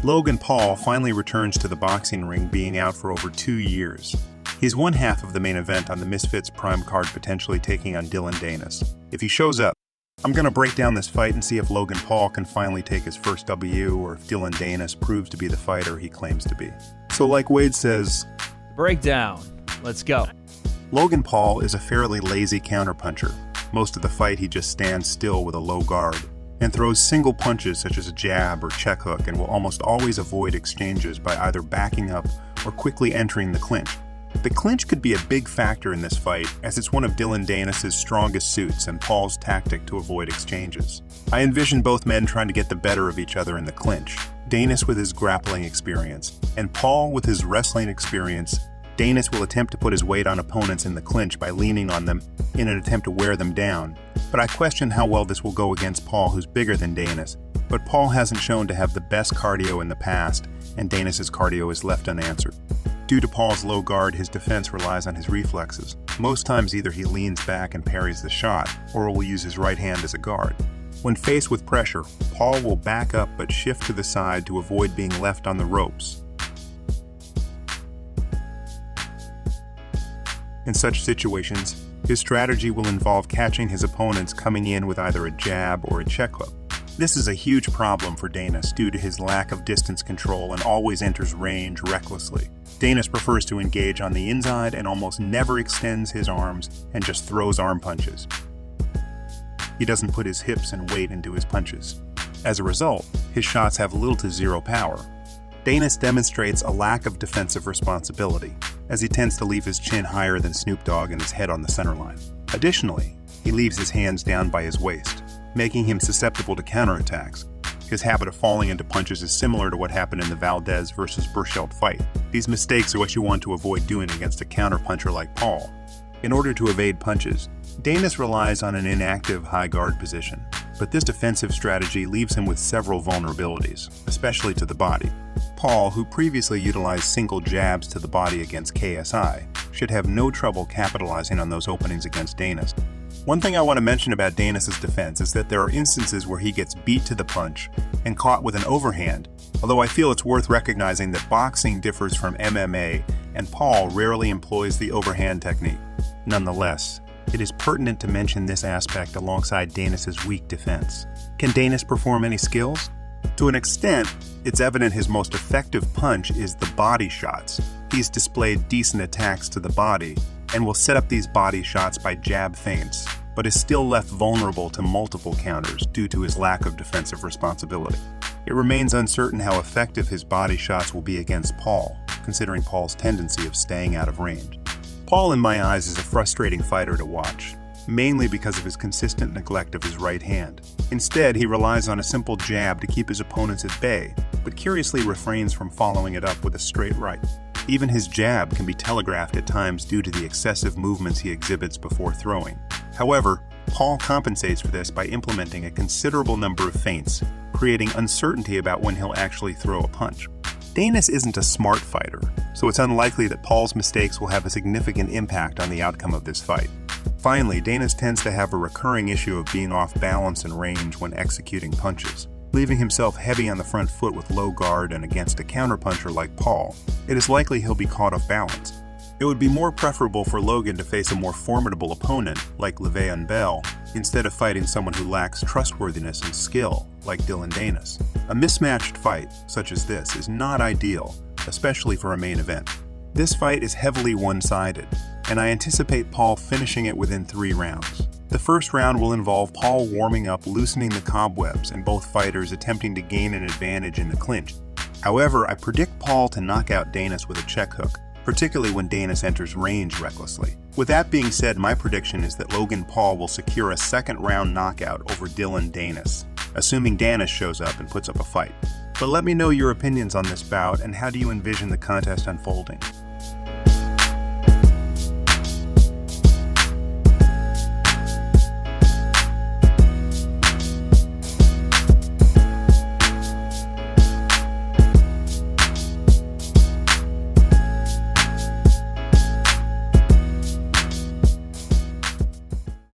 Logan Paul finally returns to the boxing ring, being out for over 2 years. He's one half of the main event on the Misfits Prime card, potentially taking on Dillon Danis. If he shows up, I'm going to break down this fight and see if Logan Paul can finally take his first W, or if Dillon Danis proves to be the fighter he claims to be. So like Wade says, breakdown. Let's go. Logan Paul is a fairly lazy counterpuncher. Most of the fight he just stands still with a low guard and throws single punches such as a jab or check hook, and will almost always avoid exchanges by either backing up or quickly entering the clinch. The clinch could be a big factor in this fight, as it's one of Dillon Danis' strongest suits and Paul's tactic to avoid exchanges. I envision both men trying to get the better of each other in the clinch. Danis with his grappling experience, and Paul with his wrestling experience. Danis will attempt to put his weight on opponents in the clinch by leaning on them in an attempt to wear them down. But I question how well this will go against Paul, who's bigger than Danis. But Paul hasn't shown to have the best cardio in the past, and Danis' cardio is left unanswered. Due to Paul's low guard, his defense relies on his reflexes. Most times either he leans back and parries the shot, or will use his right hand as a guard. When faced with pressure, Paul will back up but shift to the side to avoid being left on the ropes. In such situations, his strategy will involve catching his opponents coming in with either a jab or a check hook. This is a huge problem for Danis due to his lack of distance control and always enters range recklessly. Danis prefers to engage on the inside and almost never extends his arms and just throws arm punches. He doesn't put his hips and weight into his punches. As a result, his shots have little to zero power. Danis demonstrates a lack of defensive responsibility, as he tends to leave his chin higher than Snoop Dogg and his head on the center line. Additionally, he leaves his hands down by his waist, making him susceptible to counterattacks. His habit of falling into punches is similar to what happened in the Valdez versus Burchelt fight. These mistakes are what you want to avoid doing against a counterpuncher like Paul. In order to evade punches, Danis relies on an inactive high guard position, but this defensive strategy leaves him with several vulnerabilities, especially to the body. Paul, who previously utilized single jabs to the body against KSI, should have no trouble capitalizing on those openings against Danis. One thing I want to mention about Danis' defense is that there are instances where he gets beat to the punch and caught with an overhand, although I feel it's worth recognizing that boxing differs from MMA, and Paul rarely employs the overhand technique. Nonetheless, it is pertinent to mention this aspect alongside Danis' weak defense. Can Danis perform any skills? To an extent, it's evident his most effective punch is the body shots. He's displayed decent attacks to the body and will set up these body shots by jab feints, but is still left vulnerable to multiple counters due to his lack of defensive responsibility. It remains uncertain how effective his body shots will be against Paul, considering Paul's tendency of staying out of range. Paul, in my eyes, is a frustrating fighter to watch, mainly because of his consistent neglect of his right hand. Instead, he relies on a simple jab to keep his opponents at bay, but curiously refrains from following it up with a straight right. Even his jab can be telegraphed at times due to the excessive movements he exhibits before throwing. However, Paul compensates for this by implementing a considerable number of feints, creating uncertainty about when he'll actually throw a punch. Danis isn't a smart fighter, so it's unlikely that Paul's mistakes will have a significant impact on the outcome of this fight. Finally, Danis tends to have a recurring issue of being off balance and range when executing punches, leaving himself heavy on the front foot with low guard, and against a counterpuncher like Paul, it is likely he'll be caught off balance. It would be more preferable for Logan to face a more formidable opponent like unbaer instead of fighting someone who lacks trustworthiness and skill like Dillon Danis. A mismatched fight such as this is not ideal, especially for a main event. This fight is heavily one-sided, and I anticipate Paul finishing it within 3 rounds. The first round will involve Paul warming up, loosening the cobwebs, and both fighters attempting to gain an advantage in the clinch. However, I predict Paul to knock out Danis with a check hook, particularly when Danis enters range recklessly. With that being said, my prediction is that Logan Paul will secure a second-round knockout over Dillon Danis, assuming Danis shows up and puts up a fight. But let me know your opinions on this bout, and how do you envision the contest unfolding?